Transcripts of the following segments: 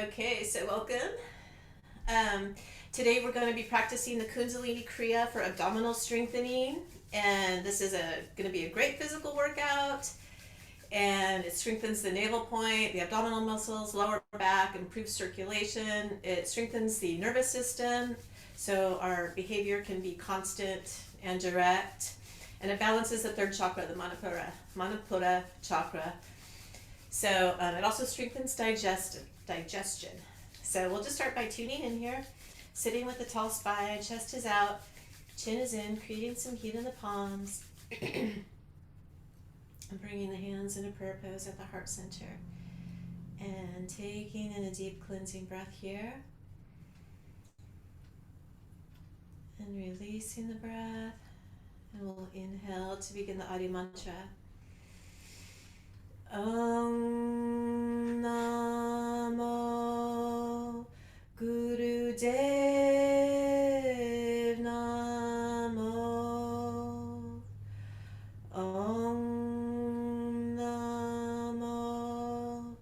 Okay, so welcome. Today we're going to be practicing the Kundalini Kriya for abdominal strengthening, and this is going to be a great physical workout, and it strengthens the navel point, the abdominal muscles, lower back, improves circulation. It strengthens the nervous system, so our behavior can be constant and direct, and it balances the third chakra, the manipura chakra. So it also strengthens digestion. So we'll just start by tuning in here, sitting with a tall spine, chest is out, chin is in, creating some heat in the palms, and bringing the hands in a prayer pose at the heart center. And taking in a deep cleansing breath here. And releasing the breath. And we'll inhale to begin the Adi mantra. Om Namo Guru Dev Namo. Om Namo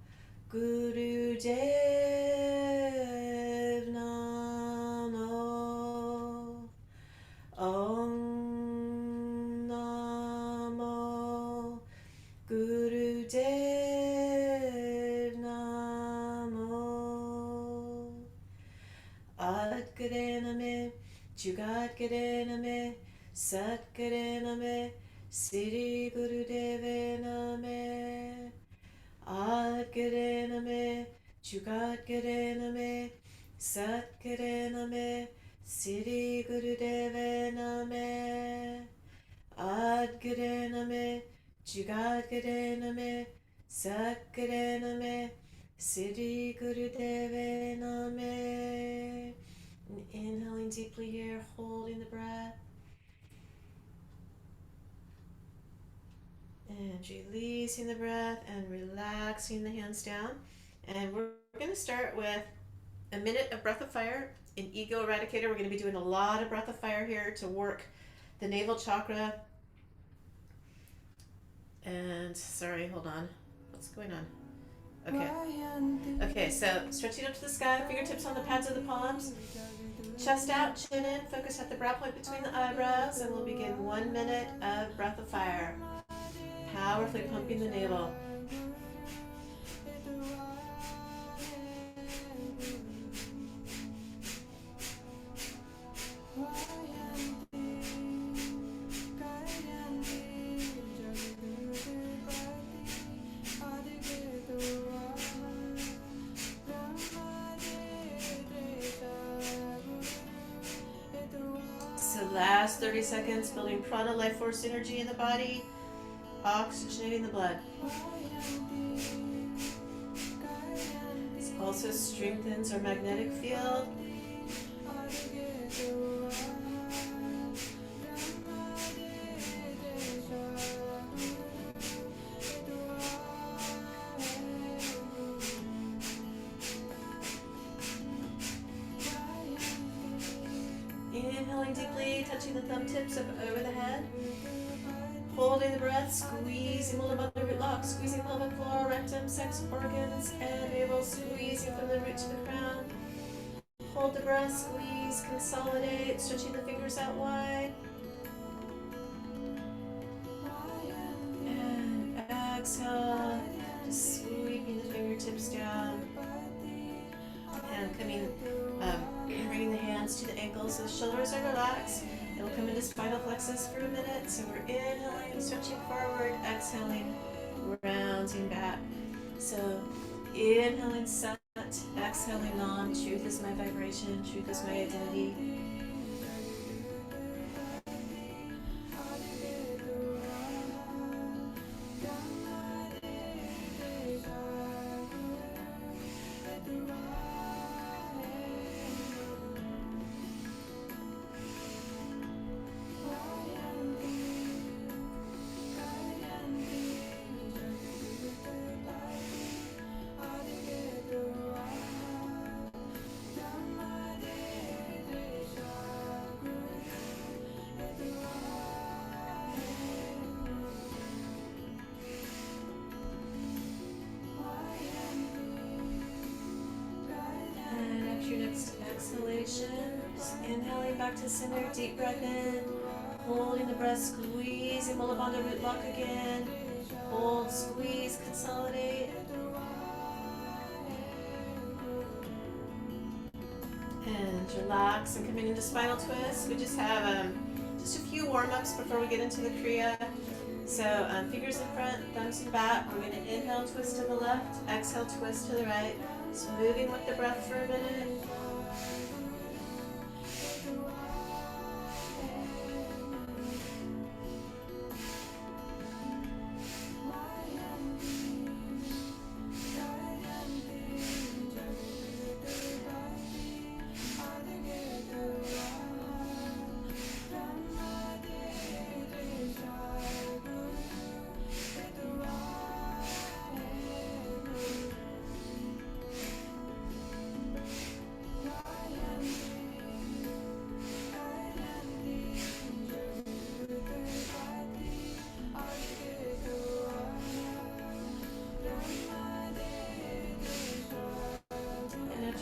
Guru Dev Namo. Om Namo Guru Dev Namo. Adgare Name, Jugadgare Name, Satgare Name, Siri Guru Deve Name. Adgare Name, Jugadgare Name, Satgare Name, Siri Guru Deve Name. Adgare Name, Jugadgare Name, Satgare Name, Siri Guru Deve Name. And inhaling deeply here, holding the breath. And releasing the breath and relaxing the hands down. And we're going to start with a minute of breath of fire in Ego Eradicator. We're going to be doing a lot of breath of fire here to work the navel chakra. And sorry, hold on. What's going on? Okay, so stretching up to the sky, fingertips on the pads of the palms, chest out, chin in, focus at the brow point between the eyebrows, and we'll begin 1 minute of breath of fire. Powerfully pumping the navel. So last 30 seconds, building prana, life force energy in the body, oxygenating the blood. This also strengthens our magnetic field. Inhaling deeply, touching the thumb tips up over the head. Holding the breath, squeezing Muladhara root lock, squeezing pelvic floor, rectum, sex organs, and navel, squeezing from the root to the crown. Hold the breath, squeeze, consolidate, stretching the fingers out wide. And exhale, just sweeping the fingertips down. And bringing the hands to the ankles so the shoulders are relaxed. It'll come into spinal plexus for a minute. So we're inhaling, stretching forward, exhaling, rounding back. So inhaling Sat, exhaling Nam. Truth is my vibration, truth is my identity. after your next exhalation, just inhaling back to center, deep breath in, holding the breath, squeezing Mula Bandha root lock again, hold, squeeze, consolidate, and relax. And coming into spinal twist, we just have just a few warm-ups before we get into the Kriya. So fingers in front, thumbs in back. We're going to inhale, twist to the left, exhale, twist to the right. Just moving with the breath for a minute.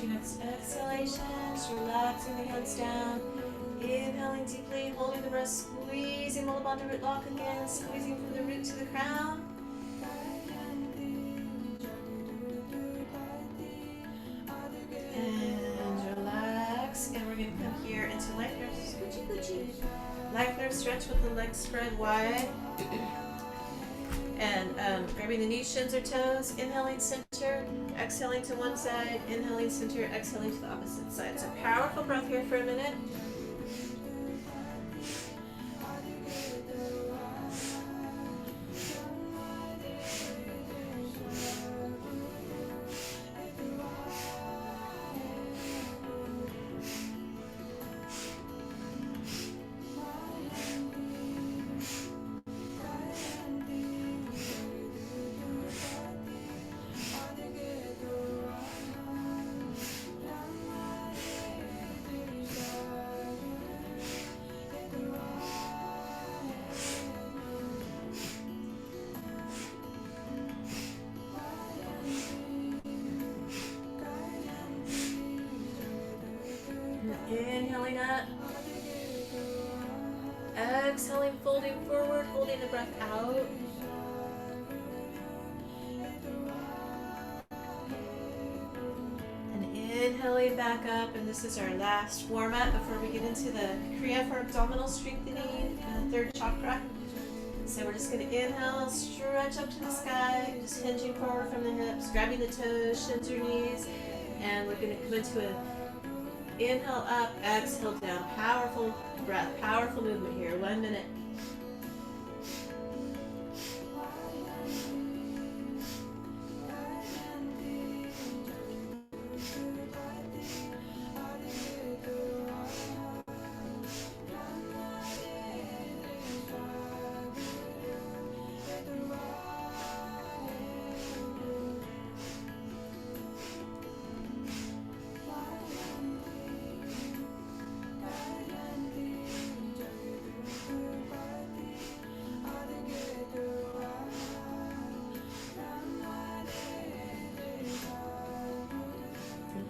Next exhalation, just relaxing the hands down, inhaling deeply, holding the breath, squeezing Mula Bandha root lock again, squeezing from the root to the crown. And relax, and we're going to come here into life nerve, life nerve stretch with the legs spread wide. And grabbing the knees, shins, or toes, inhaling center, exhaling to one side, inhaling center, exhaling to the opposite side. So powerful breath here for a minute. Inhaling up, exhaling, folding forward, holding the breath out. And inhaling back up, and this is our last warm-up before we get into the Kriya for abdominal strengthening, third chakra. So we're just going to inhale, stretch up to the sky, just hinging forward from the hips, grabbing the toes, shins or knees, and we're going to come into a inhale up, exhale down. Powerful breath, powerful movement here. 1 minute.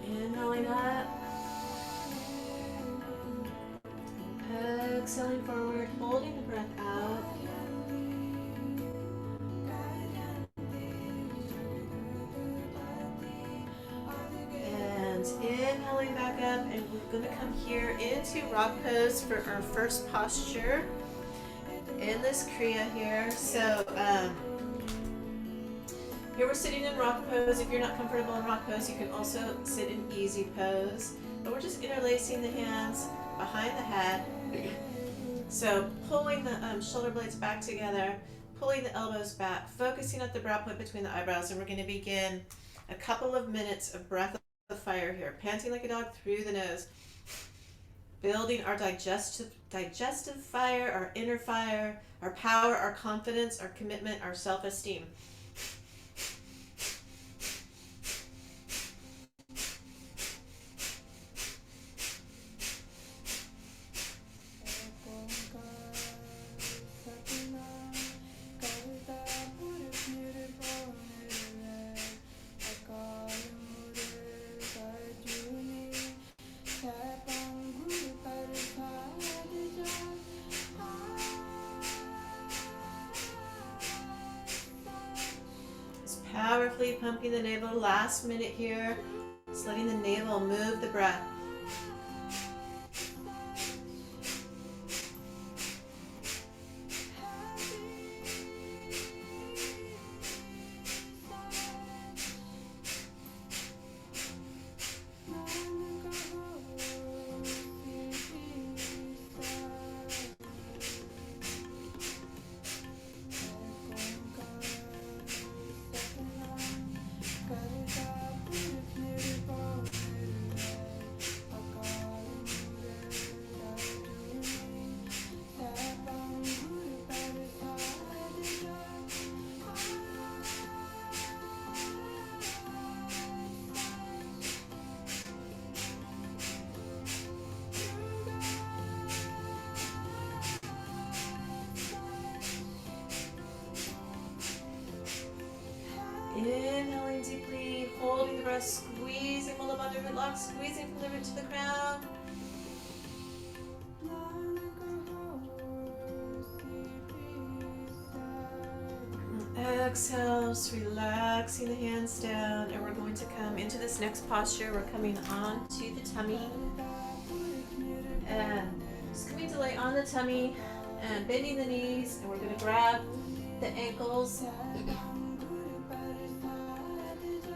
Inhaling up, exhaling forward, holding the breath out. And inhaling back up, and we're going to come here into rock pose for our first posture in this Kriya here. So here we're sitting in rock pose. If you're not comfortable in rock pose, you can also sit in easy pose. But we're just interlacing the hands behind the head. So pulling the shoulder blades back together, pulling the elbows back, focusing at the brow point between the eyebrows, and we're going to begin a couple of minutes of breath of fire here, panting like a dog through the nose, building our digestive fire, our inner fire, our power, our confidence, our commitment, our self-esteem. pumping the navel. Last minute here. Just letting the navel move the breath. Inhaling deeply, holding the breath, squeezing Mulabandha root lock, squeezing from the root to the crown. Exhale, just relaxing the hands down, and we're going to come into this next posture. We're coming on to the tummy, and just coming to lay on the tummy and bending the knees, and we're going to grab the ankles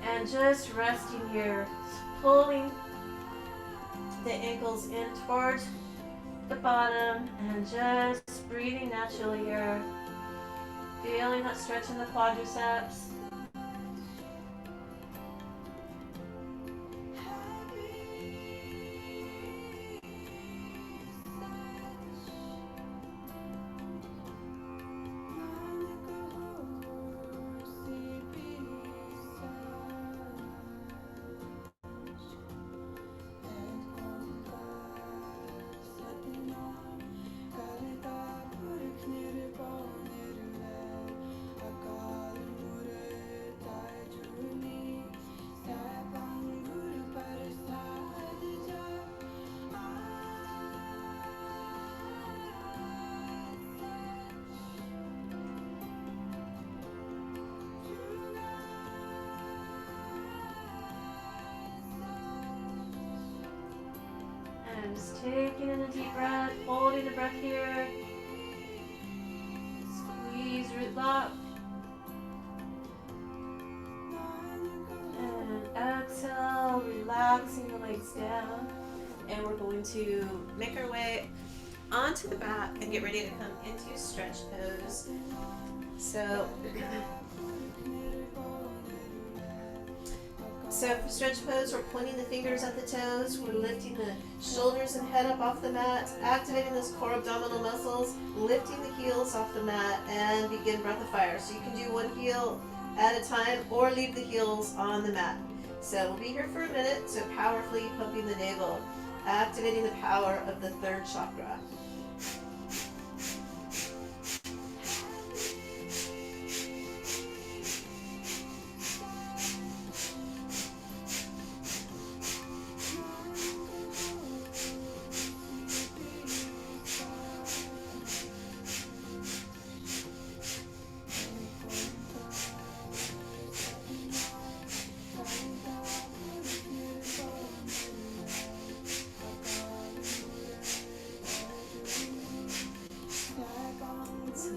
and just resting here, pulling the ankles in towards the bottom and just breathing naturally here. Feeling that stretch in the quadriceps. And just taking in a deep breath, holding the breath here. Squeeze root lock. And exhale, relaxing the legs down. And we're going to make our way onto the mat and get ready to come into stretch pose. So for stretch pose, we're pointing the fingers at the toes. We're lifting the shoulders and head up off the mat, activating those core abdominal muscles, lifting the heels off the mat, and begin breath of fire. So you can do one heel at a time or leave the heels on the mat. So we'll be here for a minute, so powerfully pumping the navel, activating the power of the third chakra.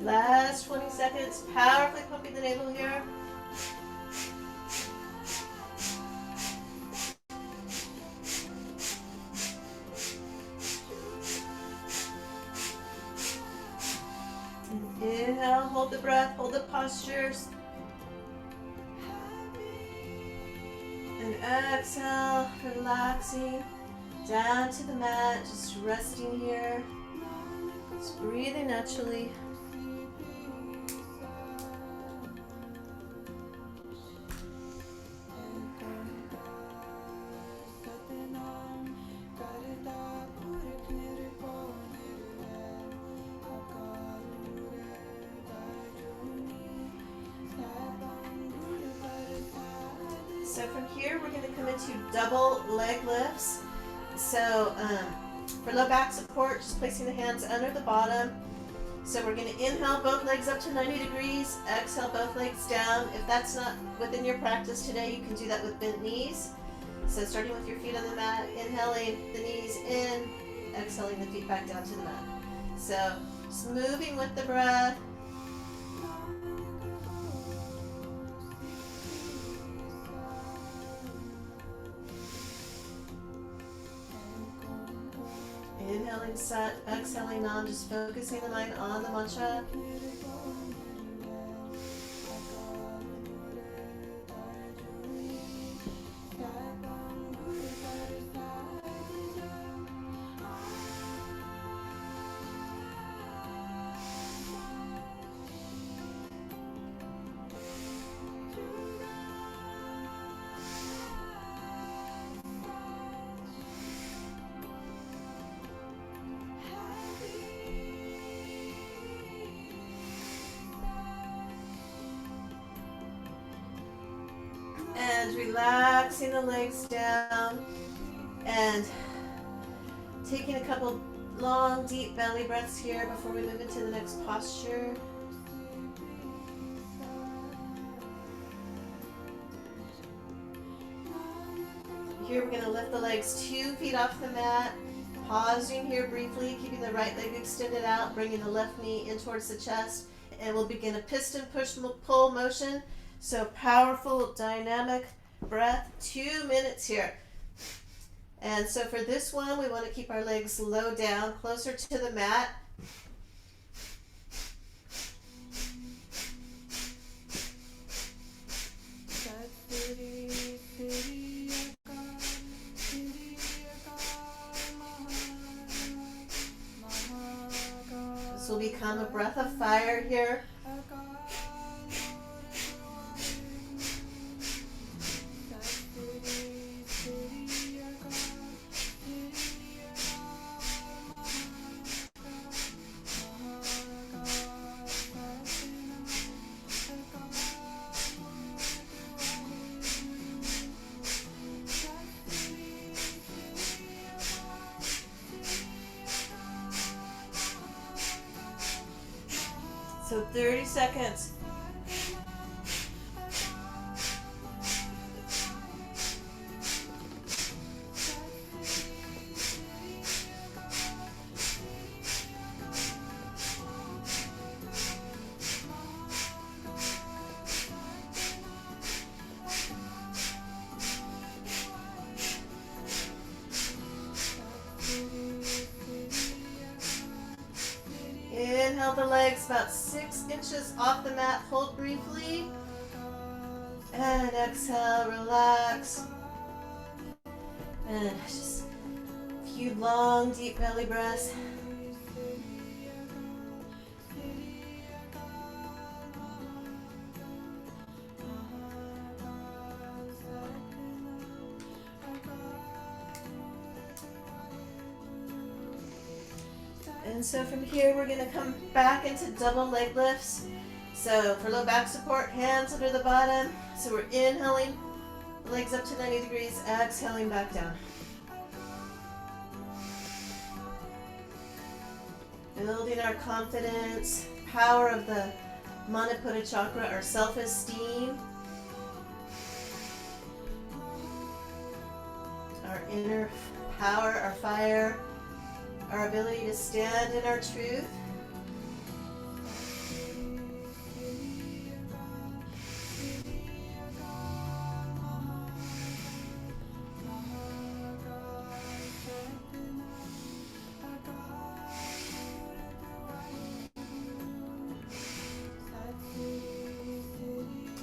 Last 20 seconds, powerfully pumping the navel here. Inhale, hold the breath, hold the postures. And exhale, relaxing down to the mat, just resting here. Just breathing naturally. So from here, we're going to come into double leg lifts. So for low back support, just placing the hands under the bottom So we're going to inhale both legs up to 90 degrees, exhale both legs down. If that's not within your practice today, you can do that with bent knees. So starting with your feet on the mat, inhaling the knees in, exhaling the feet back down to the mat. So just moving with the breath. Inhaling Sat, exhaling Nam, just focusing the mind on the mantra. And relaxing the legs down and taking a couple long, deep belly breaths here before we move into the next posture. Here we're going to lift the legs 2 feet off the mat, pausing here briefly, keeping the right leg extended out, bringing the left knee in towards the chest, and we'll begin a piston push-pull motion. So powerful, dynamic breath, 2 minutes here. And so for this one, we want to keep our legs low down, closer to the mat. This will become a breath of fire here. So 30 seconds. Inhale the legs about 6 inches off the mat. Hold briefly. And exhale, relax. And just a few long, deep belly breaths. And so from here, we're going to come back into double leg lifts. So for low back support, hands under the bottom. So we're inhaling, legs up to 90 degrees, exhaling back down. Building our confidence, power of the manipura chakra, our self-esteem, our inner power, our fire, our ability to stand in our truth.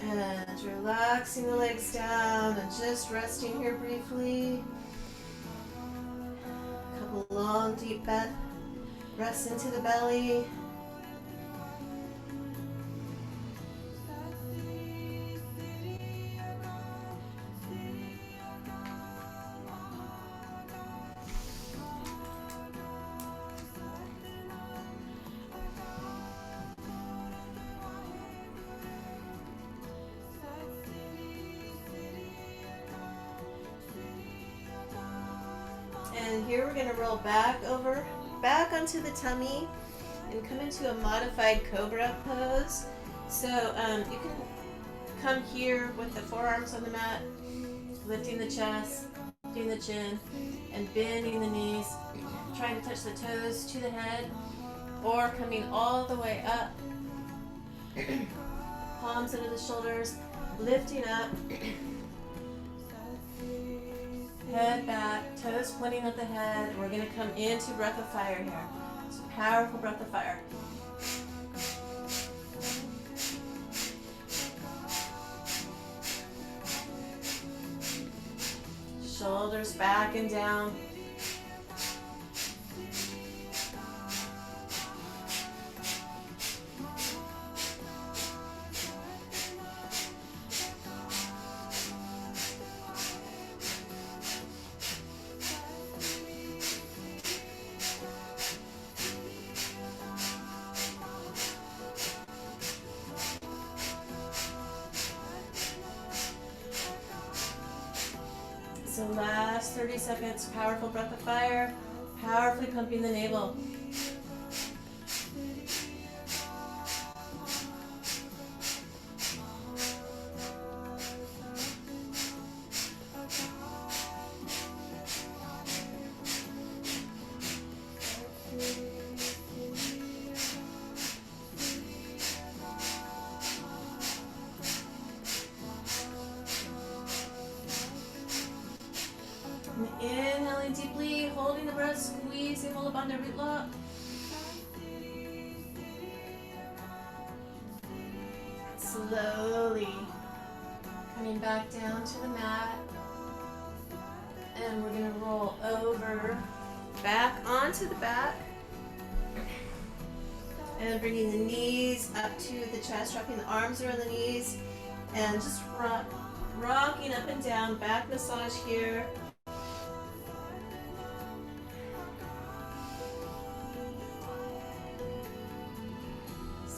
And relaxing the legs down and just resting here briefly. Long, deep breaths into the belly. And here we're going to roll back onto the tummy. and come into a modified cobra pose. So you can come here with the forearms on the mat, lifting the chest, lifting the chin, and bending the knees, trying to touch the toes to the head, or coming all the way up, palms under the shoulders, lifting up, head back, toes pointing at the head. We're going to come into breath of fire here. It's a powerful breath of fire. Shoulders back and down. So last 30 seconds, powerful breath of fire, powerfully pumping the navel. Inhaling deeply, holding the breath, squeezing all up on the root lock. Slowly coming back down to the mat. And we're going to roll over, back onto the back. And bringing the knees up to the chest, wrapping the arms around the knees. And just rocking up and down, back massage here.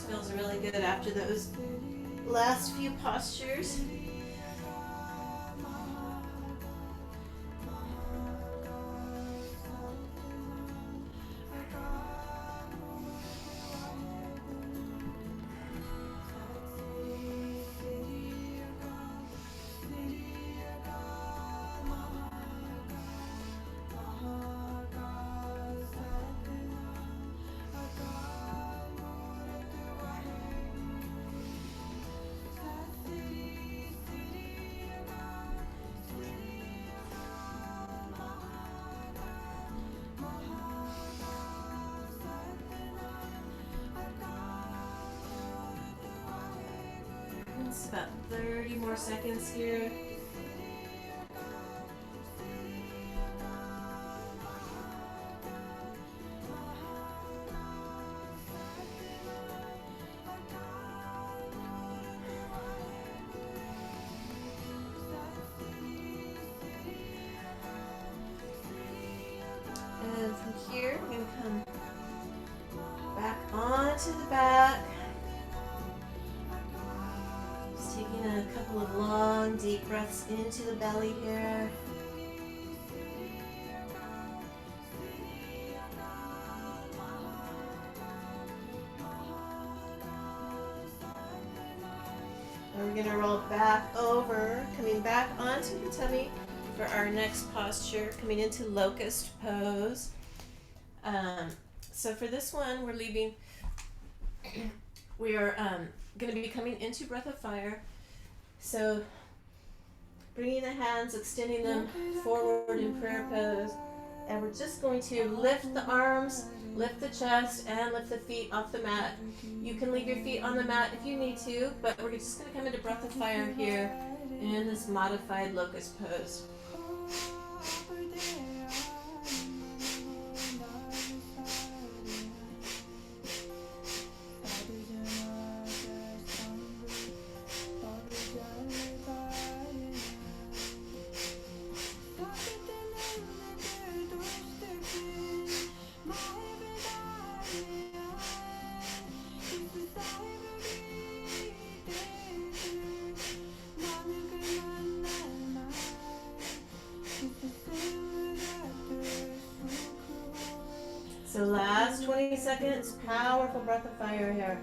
Feels really good after those last few postures. It's about 30 more seconds here. And from here, we're going to come back onto the back. Taking a couple of long, deep breaths into the belly here. And we're going to roll back over, coming back onto the tummy for our next posture, coming into locust pose. So for this one, we are going to be coming into breath of fire. So bringing the hands, extending them forward in prayer pose, and we're just going to lift the arms, lift the chest, and lift the feet off the mat. You can leave your feet on the mat if you need to, but we're just going to come into breath of fire here in this modified locust pose. Last 20 seconds, powerful breath of fire here.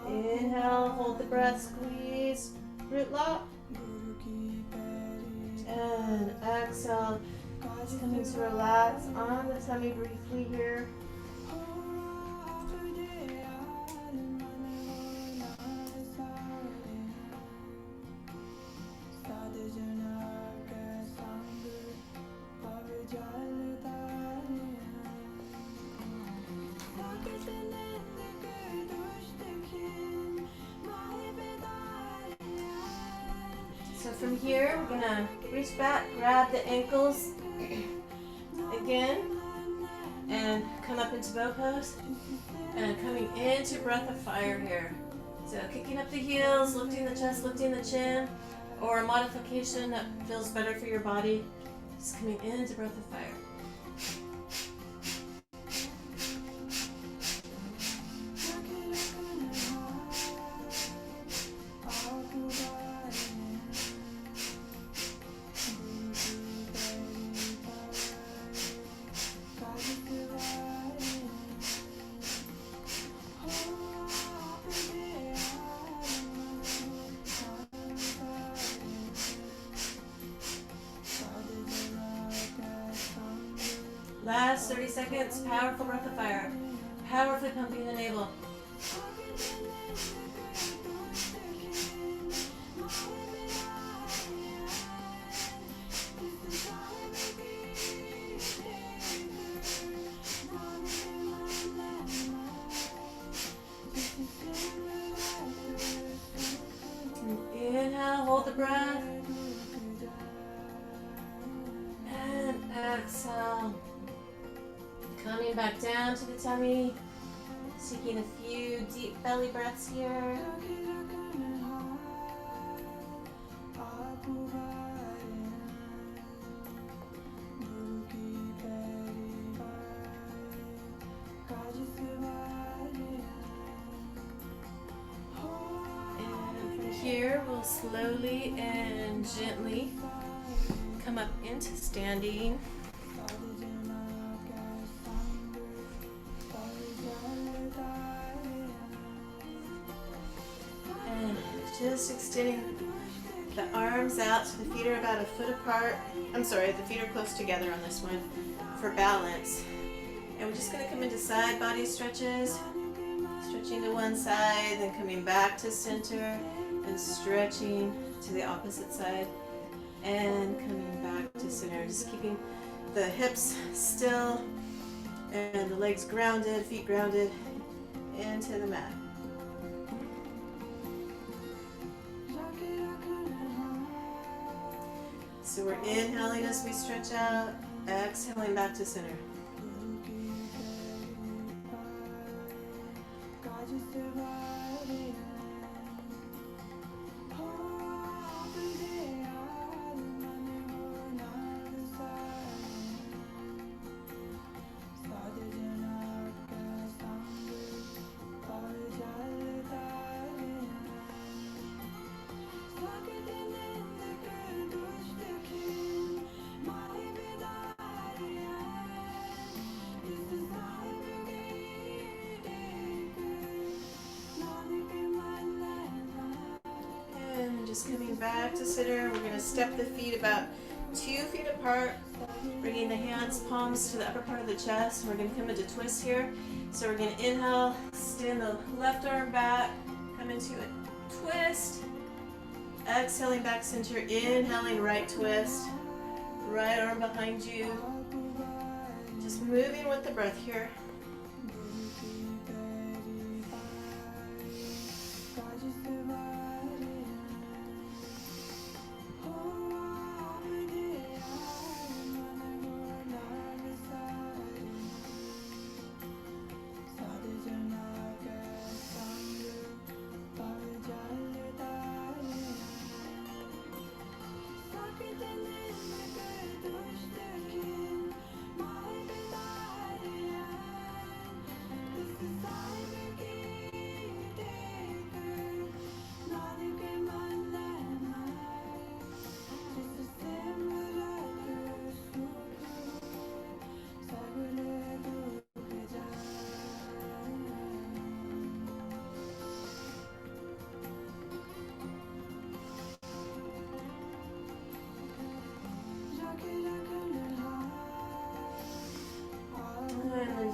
Inhale, hold the breath, squeeze, root lock. And exhale, just coming to relax on the tummy briefly here. So from here, we're gonna reach back, grab the ankles again, and come up into bow pose, and coming into breath of fire here. So kicking up the heels, lifting the chest, lifting the chin, or a modification that feels better for your body, just coming into breath of fire. Last 30 seconds, powerful breath of fire. Powerfully pumping the navel. Inhale, hold the breath. And exhale. Coming back down to the tummy, taking a few deep belly breaths here. And from here, we'll slowly and gently come up into standing. Just extending the arms out so the feet are about a foot apart. I'm sorry, the feet are close together on this one for balance. And we're just going to come into side body stretches. Stretching to one side, then coming back to center, and stretching to the opposite side, and coming back to center. Just keeping the hips still and the legs grounded, feet grounded into the mat. So we're inhaling as we stretch out, exhaling back to center. Coming back to center, we're going to step the feet about 2 feet apart, bringing the hands, palms to the upper part of the chest. We're going to come into twist here. So we're going to inhale, stand the left arm back, come into a twist, exhaling back center, inhaling right twist, right arm behind you. Just moving with the breath here.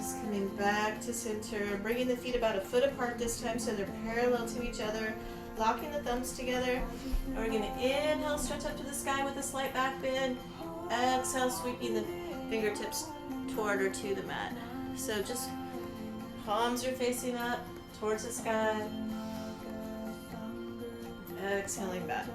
Just coming back to center, bringing the feet about a foot apart this time so they're parallel to each other, locking the thumbs together. And we're going to inhale, stretch up to the sky with a slight back bend. Exhale, sweeping the fingertips toward or to the mat. So just palms are facing up towards the sky. Exhaling back.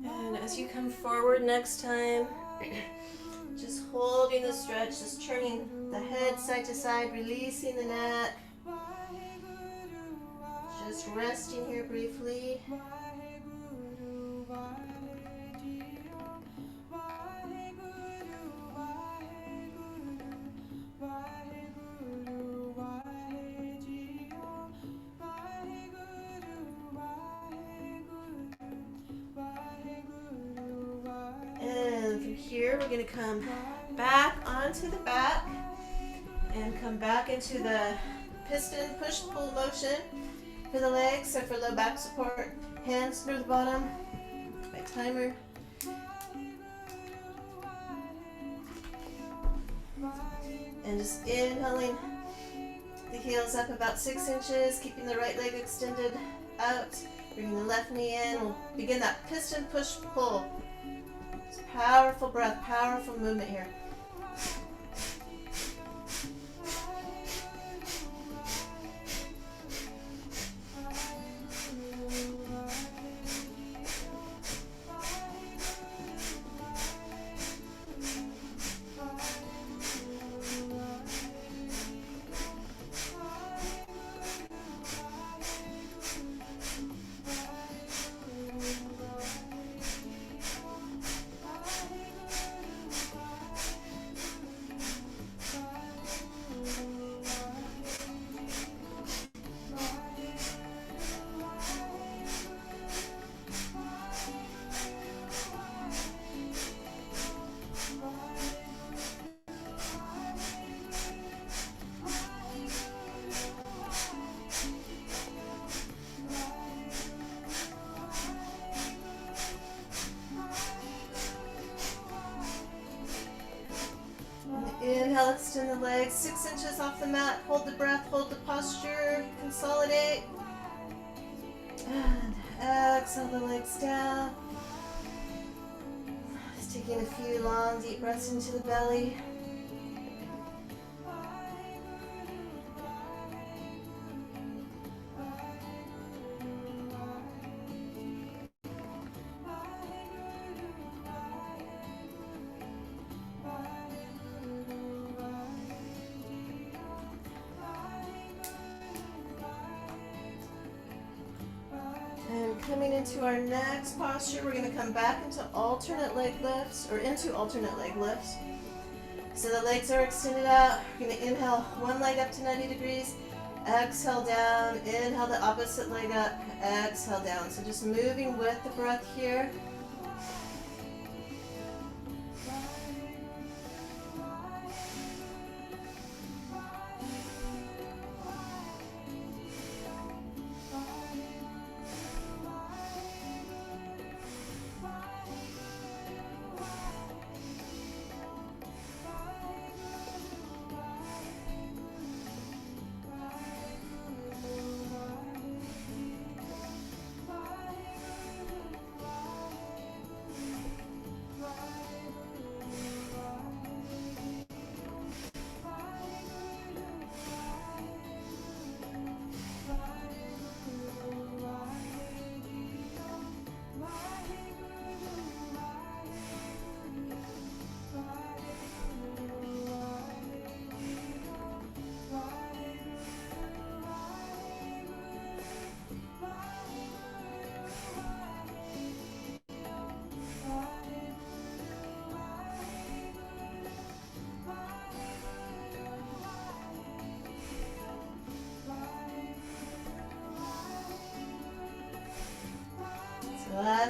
And as you come forward next time, just holding the stretch, just turning the head side to side, releasing the neck. Just resting here briefly. And from here, we're going to come back onto the back and come back into the piston push-pull motion for the legs. So for low back support, hands near the bottom. My timer. And just inhaling the heels up about 6 inches, keeping the right leg extended out. Bringing the left knee in. We'll begin that piston push-pull. Powerful breath, powerful movement here. Inhale, extend the legs 6 inches off the mat. Hold the breath, hold the posture, consolidate. And exhale the legs down. Just taking a few long, deep breaths into the belly. Coming into our next posture, we're going to come back into alternate leg lifts, or into alternate leg lifts. So the legs are extended out. We're going to inhale one leg up to 90 degrees, exhale down, inhale the opposite leg up, exhale down. So just moving with the breath here.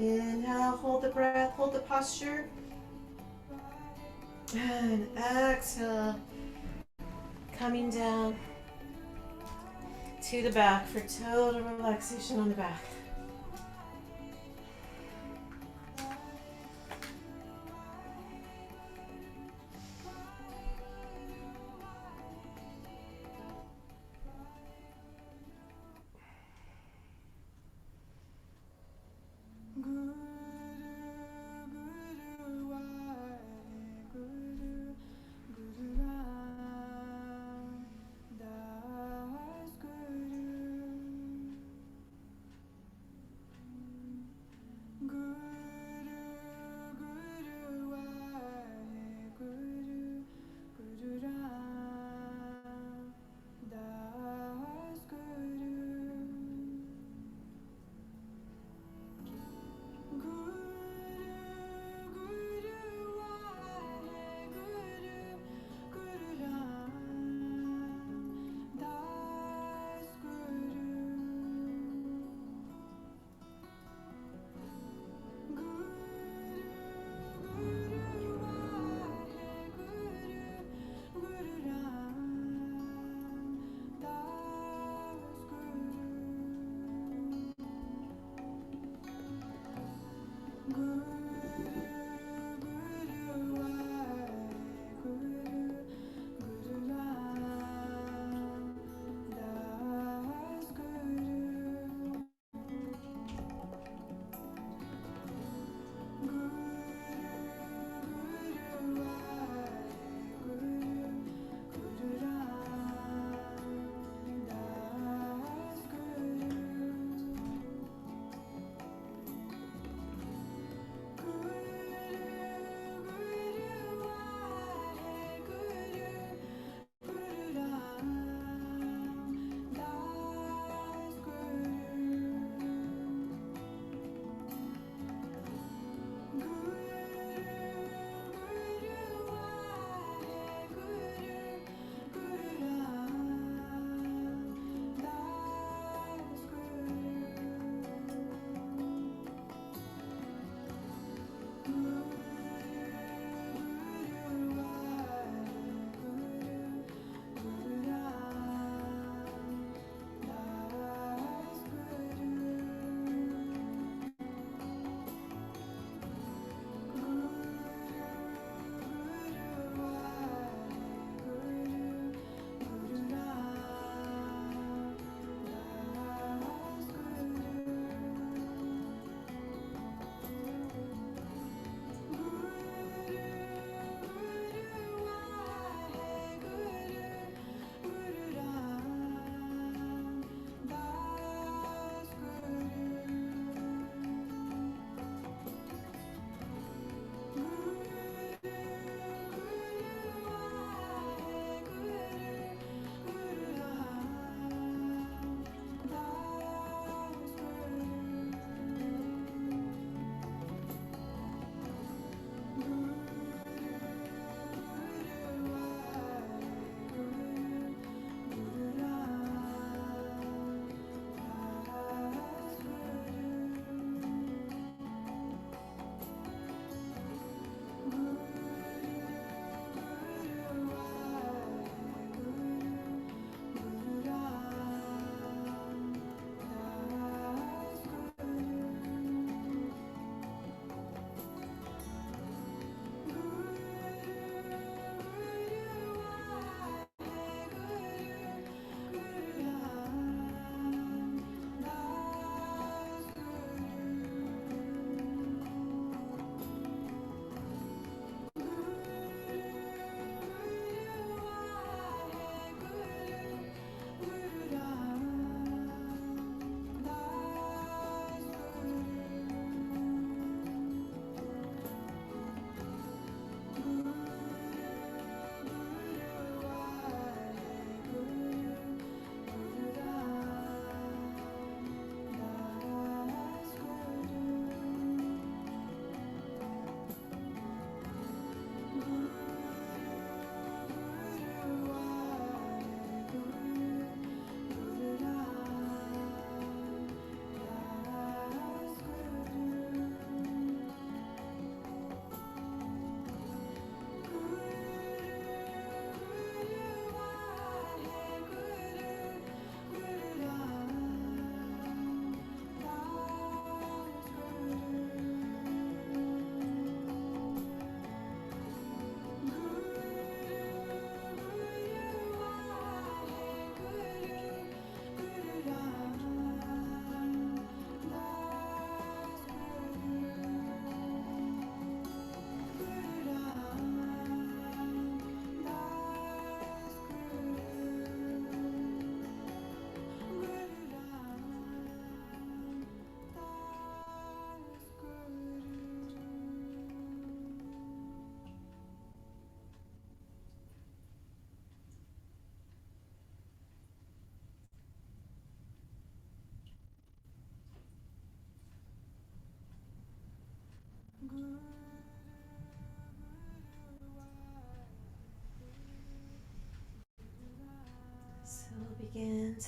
Inhale, hold the breath, hold the posture. And exhale, coming down to the back for total relaxation on the back.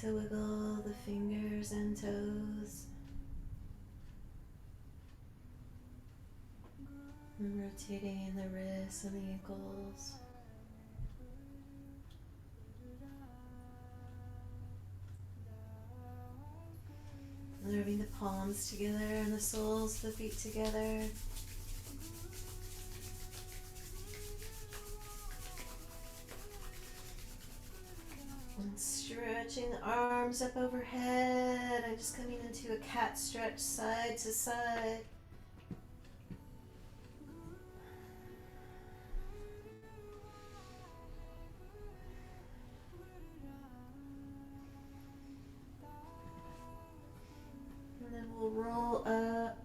to wiggle the fingers and toes. And rotating the wrists and the ankles. And rubbing the palms together and the soles of the feet together. And stretching the arms up overhead. I'm just coming into a cat stretch side to side. And then we'll roll up.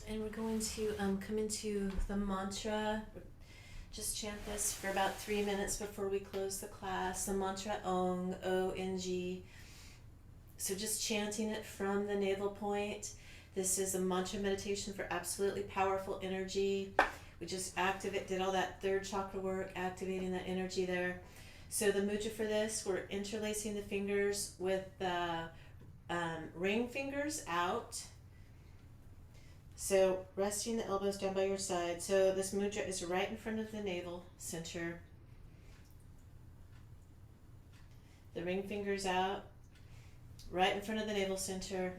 And we're going to come into the mantra. Just chant this for about 3 minutes before we close the class. The mantra Ong, O-N-G. So just chanting it from the navel point. This is a mantra meditation for absolutely powerful energy. We just did all that third chakra work, activating that energy there. So the mudra for this, we're interlacing the fingers with the ring fingers out. So resting the elbows down by your side. So this mudra is right in front of the navel center. The ring fingers out, right in front of the navel center.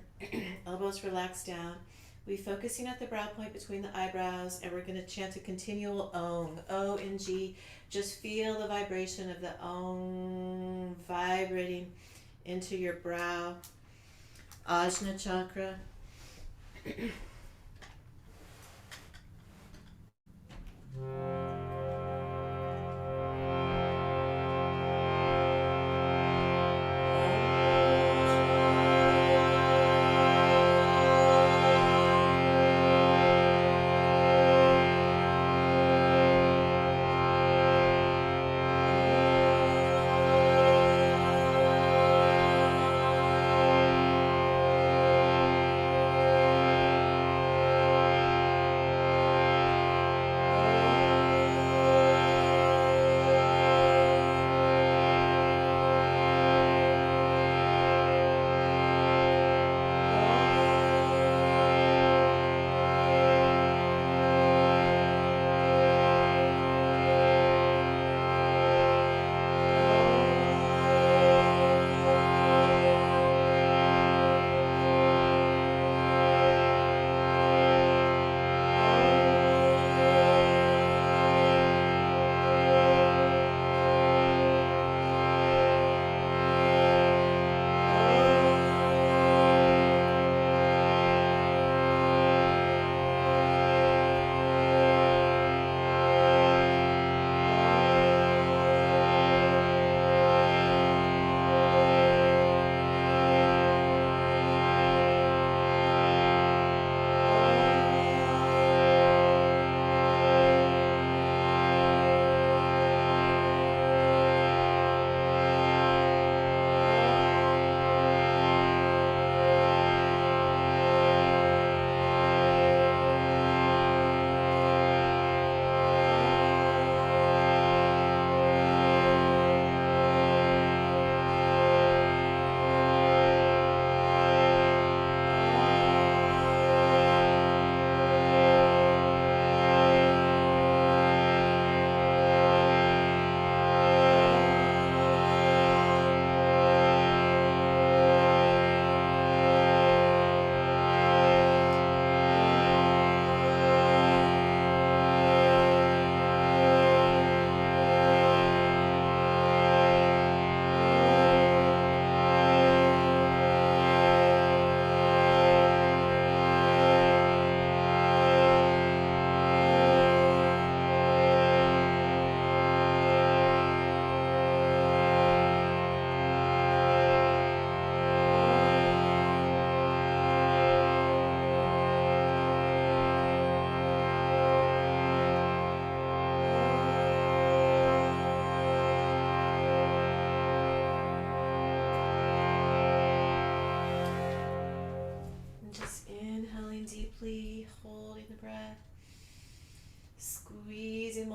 Elbows relaxed down. We're focusing at the brow point between the eyebrows, and we're going to chant a continual Ong, O-N-G. Just feel the vibration of the Ong vibrating into your brow. Ajna chakra.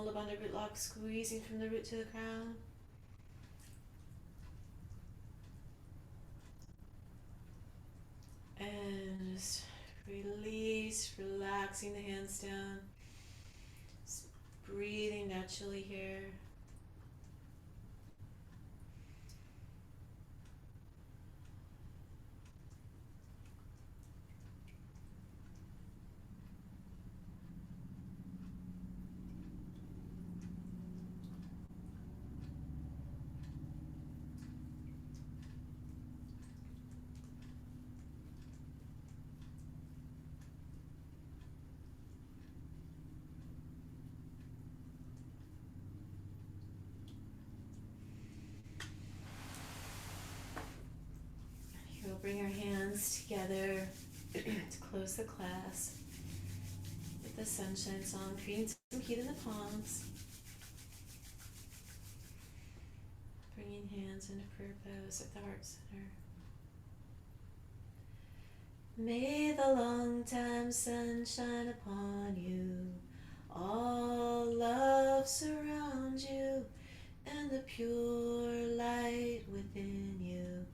Mulabandha root lock, squeezing from the root to the crown. And just release, relaxing the hands down. Just breathing naturally here. We'll bring our hands together to close the class with the sunshine song, creating some heat in the palms. Bringing hands into prayer pose at the heart center. May the long time sun shine upon you, all love surround you, and the pure light within you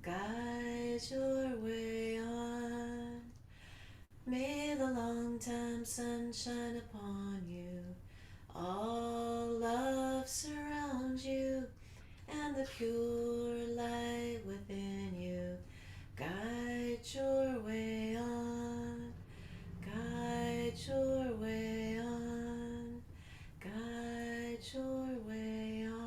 guide your way on. May the long time sun shine upon you, all love surround you, and the pure light within you guide your way on. Guide your way on. Guide your way on.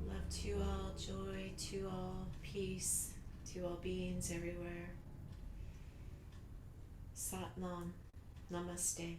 Love to all, joy to all, peace to all beings everywhere. Sat Nam. Namaste.